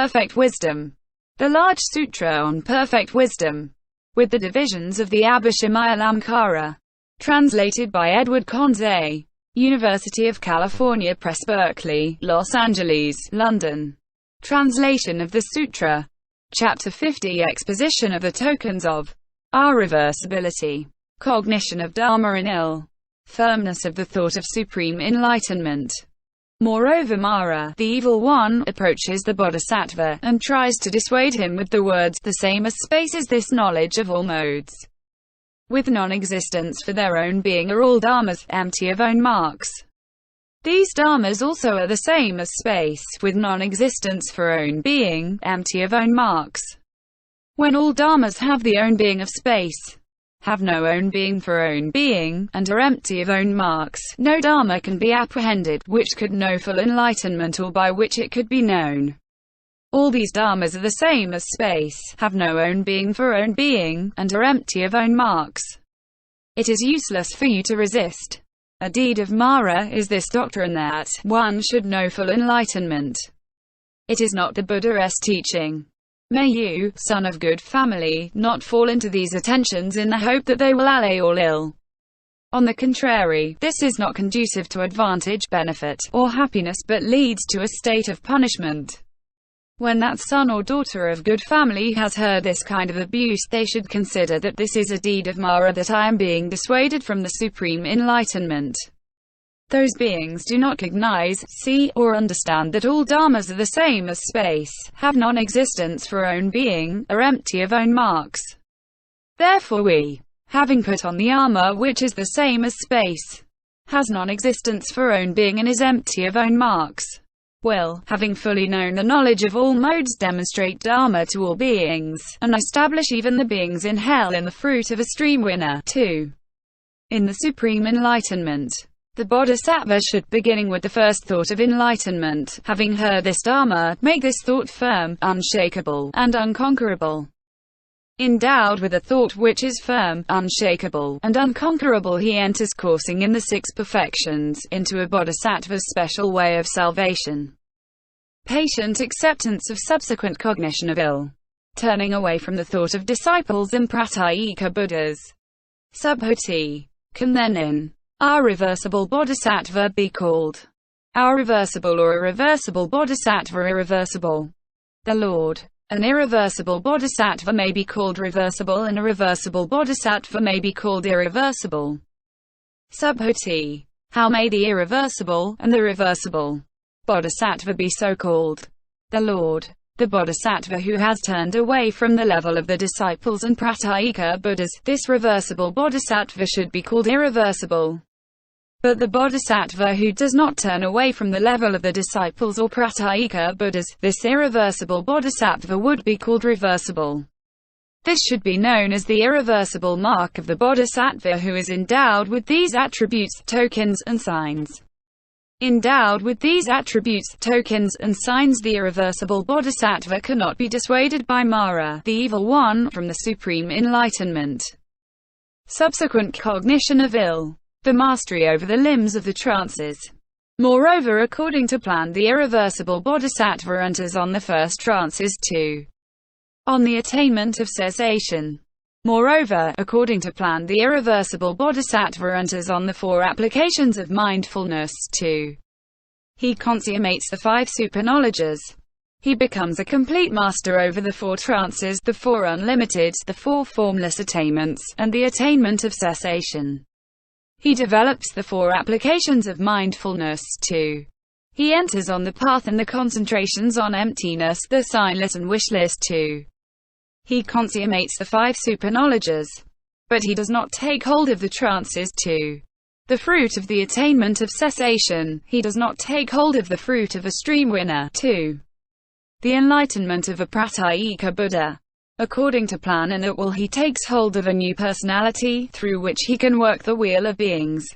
Perfect Wisdom. The Large Sutra on Perfect Wisdom, with the divisions of the Abhishamaya. Translated by Edward Conze. University of California Press, Berkeley, Los Angeles, London. Translation of the Sutra. Chapter 50, Exposition of the Tokens of Irreversibility. Cognition of dharma and ill. Firmness of the thought of supreme enlightenment. Moreover, Mara, the evil one, approaches the bodhisattva, and tries to dissuade him with the words, "The same as space is this knowledge of all modes. With non-existence for their own being are all dharmas, empty of own marks. These dharmas also are the same as space, with non-existence for own being, empty of own marks. When all dharmas have the own being of space, have no own being for own being, and are empty of own marks, no dharma can be apprehended, which could know full enlightenment or by which it could be known. All these dharmas are the same as space, have no own being for own being, and are empty of own marks. It is useless for you to resist. A deed of Mara is this doctrine that one should know full enlightenment. It is not the Buddhist teaching. May you, son of good family, not fall into these attentions in the hope that they will allay all ill. On the contrary, this is not conducive to advantage, benefit, or happiness, but leads to a state of punishment. When that son or daughter of good family has heard this kind of abuse, they should consider that this is a deed of Mara, that I am being dissuaded from the supreme enlightenment. Those beings do not cognize, see, or understand that all dharmas are the same as space, have non-existence for own being, are empty of own marks. Therefore we, having put on the armor which is the same as space, has non-existence for own being and is empty of own marks, will, having fully known the knowledge of all modes, demonstrate dharma to all beings, and establish even the beings in hell in the fruit of a streamwinner. 2. In the supreme enlightenment, the bodhisattva should, beginning with the first thought of enlightenment, having heard this dharma, make this thought firm, unshakable, and unconquerable. Endowed with a thought which is firm, unshakable, and unconquerable, he enters, coursing in the six perfections, into a bodhisattva's special way of salvation. Patient acceptance of subsequent cognition of ill. Turning away from the thought of disciples and pratyeka Buddhas. Subhuti. Can then in irreversible bodhisattva be called irreversible or irreversible bodhisattva irreversible? The Lord. An irreversible bodhisattva may be called reversible, and a reversible bodhisattva may be called irreversible. Subhuti. How may the irreversible, and the reversible bodhisattva be so called? The Lord. The bodhisattva who has turned away from the level of the disciples and pratyeka Buddhas, this reversible bodhisattva should be called irreversible. But the bodhisattva who does not turn away from the level of the disciples or pratyeka Buddhas, this irreversible bodhisattva would be called reversible. This should be known as the irreversible mark of the bodhisattva who is endowed with these attributes, tokens, and signs. Endowed with these attributes, tokens, and signs, the irreversible bodhisattva cannot be dissuaded by Mara, the evil one, from the supreme enlightenment. Subsequent cognition of ill. The mastery over the limbs of the trances. Moreover, according to plan, the irreversible bodhisattva enters on the first trances 2. On the attainment of cessation. Moreover, according to plan, the irreversible bodhisattva enters on the 4 applications of mindfulness 2. He consummates the 5 superknowledges. He becomes a complete master over the 4 trances, the 4 unlimited, the 4 formless attainments, and the attainment of cessation. He develops the 4 applications of mindfulness 2. He enters on the path and the concentrations on emptiness, the signless and wishless 2. He consummates the 5 superknowledges. But he does not take hold of the trances 2. The fruit of the attainment of cessation. He does not take hold of the fruit of a streamwinner 2. The enlightenment of a pratyeka Buddha. According to plan and at will, he takes hold of a new personality, through which he can work the wheel of beings.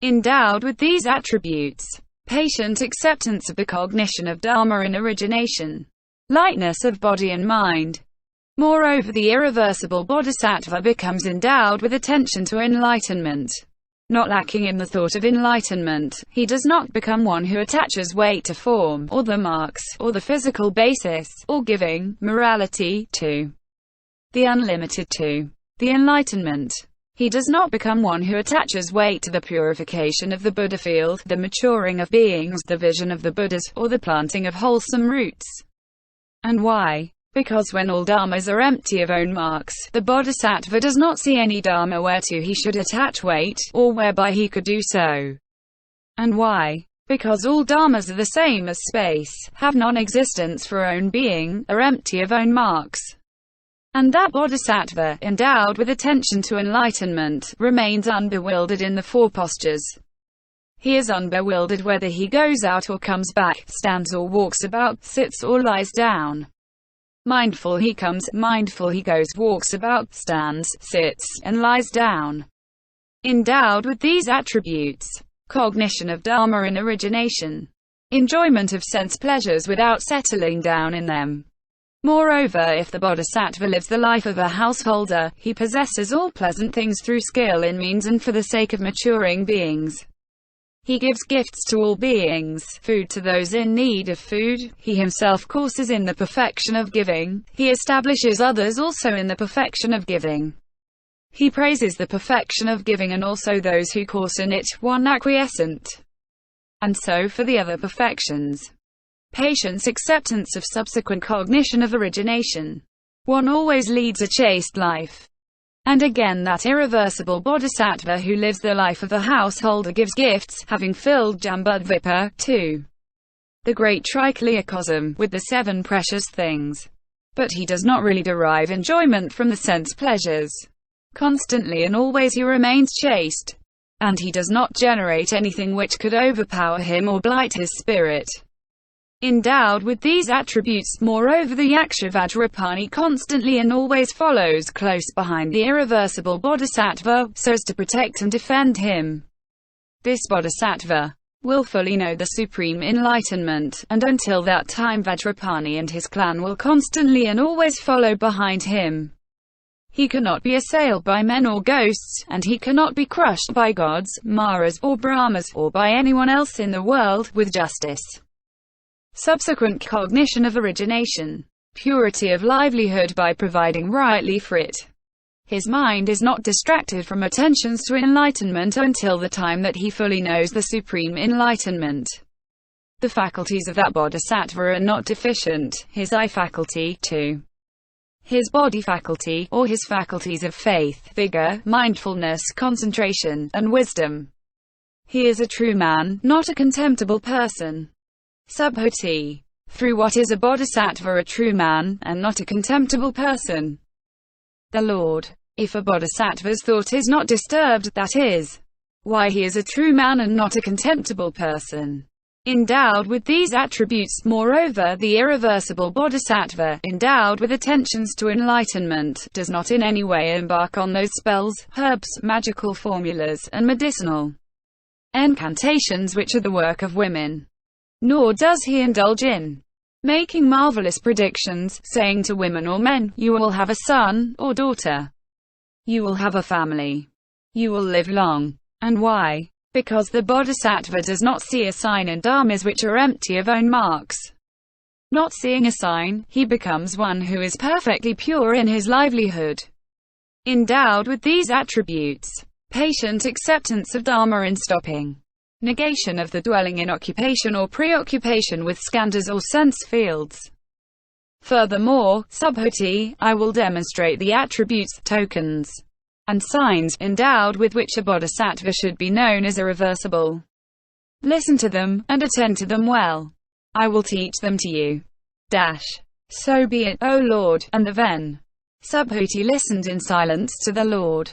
Endowed with these attributes. Patient acceptance of the cognition of dharma and origination. Lightness of body and mind. Moreover, the irreversible bodhisattva becomes endowed with attention to enlightenment. Not lacking in the thought of enlightenment, he does not become one who attaches weight to form, or the marks, or the physical basis, or giving, morality, to the unlimited, to the enlightenment. He does not become one who attaches weight to the purification of the Buddha field, the maturing of beings, the vision of the Buddhas, or the planting of wholesome roots. And why? Because when all dharmas are empty of own marks, the bodhisattva does not see any dharma whereto he should attach weight, or whereby he could do so. And why? Because all dharmas are the same as space, have non-existence for own being, are empty of own marks. And that bodhisattva, endowed with attention to enlightenment, remains unbewildered in the four postures. He is unbewildered whether he goes out or comes back, stands or walks about, sits or lies down. Mindful he comes, mindful he goes, walks about, stands, sits, and lies down. Endowed with these attributes, cognition of dharma in origination, enjoyment of sense pleasures without settling down in them. Moreover, if the bodhisattva lives the life of a householder, he possesses all pleasant things through skill in means and for the sake of maturing beings. He gives gifts to all beings, food to those in need of food, he himself courses in the perfection of giving, he establishes others also in the perfection of giving. He praises the perfection of giving and also those who course in it, one acquiescent. And so for the other perfections. Patience, acceptance of subsequent cognition of origination. One always leads a chaste life. And again that irreversible bodhisattva who lives the life of a householder gives gifts, having filled Jambudvipa, to the great trichliacosm, with the 7 precious things. But he does not really derive enjoyment from the sense pleasures. Constantly and always he remains chaste. And he does not generate anything which could overpower him or blight his spirit. Endowed with these attributes, moreover the Yakshivajrapani constantly and always follows close behind the irreversible bodhisattva, so as to protect and defend him. This bodhisattva will fully know the supreme enlightenment, and until that time Vajrapani and his clan will constantly and always follow behind him. He cannot be assailed by men or ghosts, and he cannot be crushed by gods, maras, or brahmas, or by anyone else in the world, with justice. Subsequent cognition of origination. Purity of livelihood by providing rightly for it. His mind is not distracted from attentions to enlightenment until the time that he fully knows the supreme enlightenment. The faculties of that bodhisattva are not deficient, his eye faculty, too. His body faculty, or his faculties of faith, vigor, mindfulness, concentration, and wisdom. He is a true man, not a contemptible person. Subhuti. Through what is a bodhisattva a true man, and not a contemptible person? The Lord. If a bodhisattva's thought is not disturbed, that is, why he is a true man and not a contemptible person. Endowed with these attributes, moreover the irreversible bodhisattva, endowed with attentions to enlightenment, does not in any way embark on those spells, herbs, magical formulas, and medicinal incantations which are the work of women. Nor does he indulge in making marvelous predictions, saying to women or men, you will have a son, or daughter. You will have a family. You will live long. And why? Because the bodhisattva does not see a sign in dharmas which are empty of own marks. Not seeing a sign, he becomes one who is perfectly pure in his livelihood. Endowed with these attributes. Patient acceptance of dharma in stopping. Negation of the dwelling in occupation or preoccupation with skandhas or sense fields. Furthermore, Subhuti, I will demonstrate the attributes, tokens, and signs, endowed with which a bodhisattva should be known as irreversible. Listen to them, and attend to them well. I will teach them to you. So be it, O Lord. And the Ven. Subhuti listened in silence to the Lord.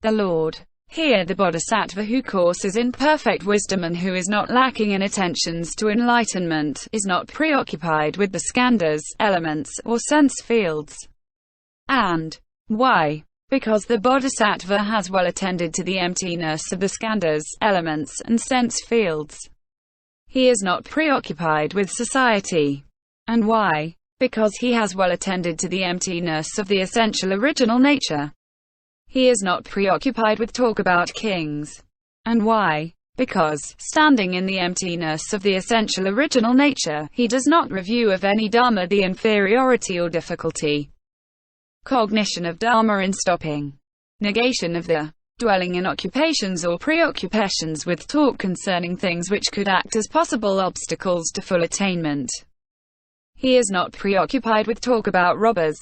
The Lord. Here the bodhisattva who courses in perfect wisdom and who is not lacking in attentions to enlightenment, is not preoccupied with the skandhas, elements, or sense fields. And why? Because the bodhisattva has well attended to the emptiness of the skandhas, elements, and sense fields. He is not preoccupied with society. And why? Because he has well attended to the emptiness of the essential original nature. He is not preoccupied with talk about kings, And why? Because, standing in the emptiness of the essential original nature, he does not review of any dharma the inferiority or difficulty. Cognition of dharma in stopping. Negation of the dwelling in occupations or preoccupations with talk concerning things which could act as possible obstacles to full attainment. He is not preoccupied with talk about robbers.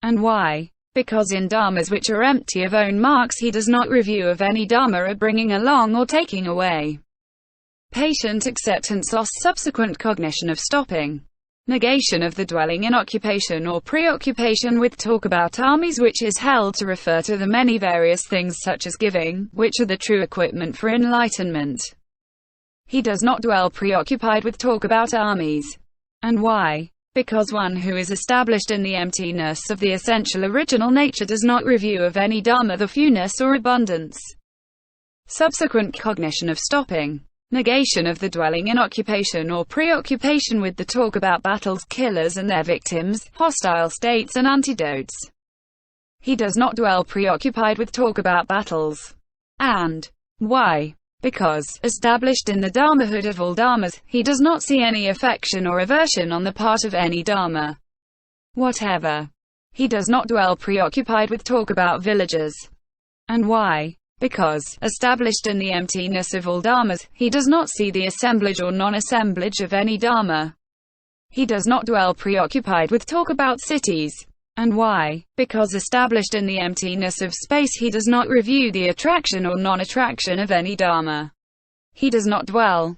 And why? Because in dharmas which are empty of own marks he does not review of any dharma of bringing along or taking away. Patient acceptance or subsequent cognition of stopping. Negation of the dwelling in occupation or preoccupation with talk about armies which is held to refer to the many various things such as giving, which are the true equipment for enlightenment. He does not dwell preoccupied with talk about armies. And why? Because one who is established in the emptiness of the essential original nature does not review of any dharma the fewness or abundance. Subsequent cognition of stopping. Negation of the dwelling in occupation or preoccupation with the talk about battles, killers and their victims, hostile states and antidotes. He does not dwell preoccupied with talk about battles. And why? Because, established in the dharmahood of all dharmas, he does not see any affection or aversion on the part of any dharma whatever. He does not dwell preoccupied with talk about villages. And why? Because, established in the emptiness of all dharmas, he does not see the assemblage or non-assemblage of any dharma. He does not dwell preoccupied with talk about cities. And why? Because established in the emptiness of space he does not review the attraction or non-attraction of any dharma. He does not dwell